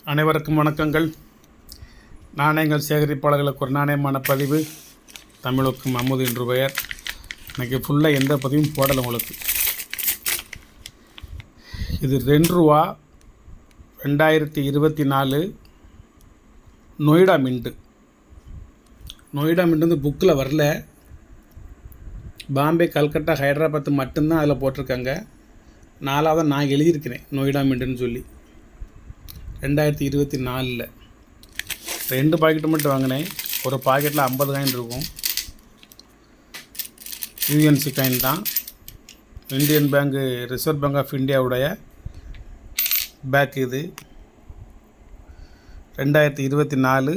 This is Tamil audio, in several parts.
அனைவருக்கும் வணக்கங்கள். நாணயங்கள் சேகரிப்பாளர்களுக்கு ஒரு நாணயமான பதிவு. தமிழுக்கும் அமுது என்று பெயர். இன்றைக்கி ஃபுல்லாக எந்த பதிவும் போடலை உங்களுக்கு. இது ரூ. 2 2024 நொய்டா மின்ட்டு. நொய்டா மின்ட்டு வந்து புக்கில் வரல. பாம்பே, கல்கட்டா, ஹைதராபாத் மட்டும்தான் அதில் போட்டிருக்காங்க. 4வது நான் எழுதியிருக்கிறேன் நொய்டா மின்ட்டுன்னு சொல்லி. 2024 2 பாக்கெட்டு மட்டும் வாங்கினேன். ஒரு பாக்கெட்டில் 50 காயின் இருக்கும். யூஎன்சி காயின் தான். Indian bank, reserve bank of இந்தியாவுடைய பேக் இது. 2024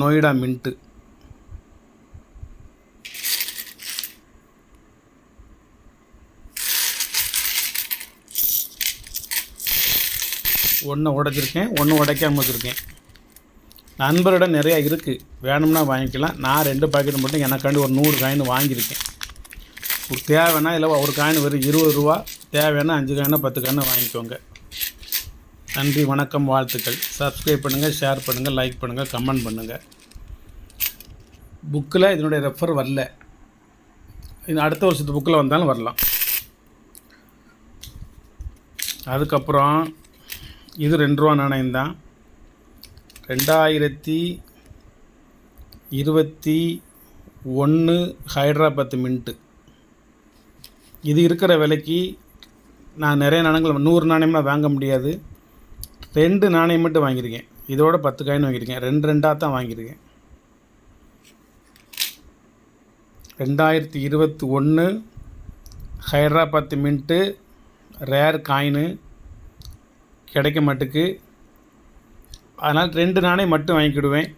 நொய்டா மின்ட்டு. ஒன்று உடைச்சிருக்கேன், ஒன்று உடைக்காமல் வச்சுருக்கேன். நண்பரிடம் நிறையா இருக்குது, வேணும்னா வாங்கிக்கலாம். நான் 2 பாக்கெட் மட்டும் எனக்காண்டி ஒரு 100 காயின் வாங்கியிருக்கேன். ஒரு தேவைன்னா இல்லை ஒரு காயின் வெறும் 20 ரூபா, தேவைன்னா 5 காயினா 10 காயினா வாங்கிக்கோங்க. நன்றி, வணக்கம், வாழ்த்துக்கள். சப்ஸ்கிரைப் பண்ணுங்கள், ஷேர் பண்ணுங்கள், லைக் பண்ணுங்கள், கமெண்ட் பண்ணுங்கள். புக்கில் இதனுடைய ரெஃபர் வரல. இது அடுத்த வருஷத்து புக்கில் வந்தாலும் வரலாம். அதுக்கப்புறம் இது ரூ. 2 நாணயம்தான். 2021 ஹைதராபாத் மின்ட்டு. இது இருக்கிற விலைக்கு நான் நிறைய நாணயங்கள் 100 நாணயம்லாம் வாங்க முடியாது. 2 நாணயம் மட்டும் வாங்கியிருக்கேன். இதோட 10 காயின் வாங்கியிருக்கேன். 2 தான் வாங்கியிருக்கேன். 2021 ஹைதராபாத் மின்ட்டு ரேர் காயினு கிடைக்க மாட்டுக்கு. அதனால் 2 நாணயம் மட்டும் வாங்கிக்கிடுவேன்.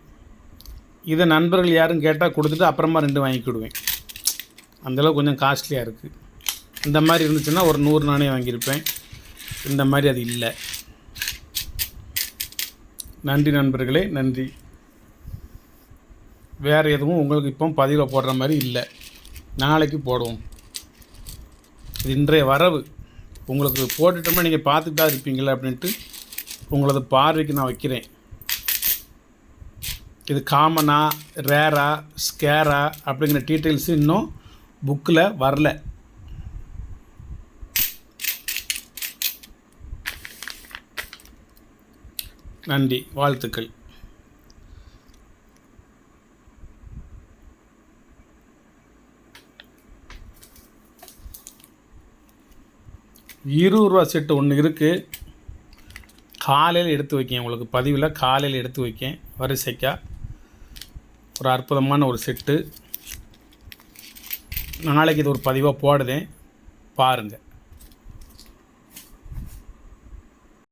இதை நண்பர்கள் யாரும் கேட்டால் கொடுத்துட்டு அப்புறமா 2 வாங்கிக்கிடுவேன். அந்தளவு கொஞ்சம் காஸ்ட்லியாக இருக்குது. இந்த மாதிரி இருந்துச்சுன்னா ஒரு 100 நாணயம் வாங்கியிருப்பேன். இந்த மாதிரி அது இல்லை. நன்றி நண்பர்களே, நன்றி. வேறு எதுவும் உங்களுக்கு இப்போ பதிவில் போடுற மாதிரி இல்லை. நாளைக்கு போடுவோம். இது இன்றைய வரவு. உங்களுக்கு போட்டுட்டோம்னா நீங்கள் பார்த்துட்டு தான் இருப்பீங்களா அப்படின்ட்டு உங்களது பார்வைக்கு நான் வைக்கிறேன். இது காமனா, ரேரா, ஸ்கேரா அப்படிங்கிற டீட்டெயில்ஸ் இன்னும் புக்கில் வரல. நன்றி, வாழ்த்துக்கள். ரூ. 20 செட்டு ஒன்று இருக்குது. காலையில் எடுத்து வைக்கேன். உங்களுக்கு பதிவில் காலையில் எடுத்து வைக்கேன். வரிசைக்கா ஒரு அற்புதமான ஒரு செட்டு. நாளைக்கு இது ஒரு பதிவாக போடுதேன், பாருங்கள்.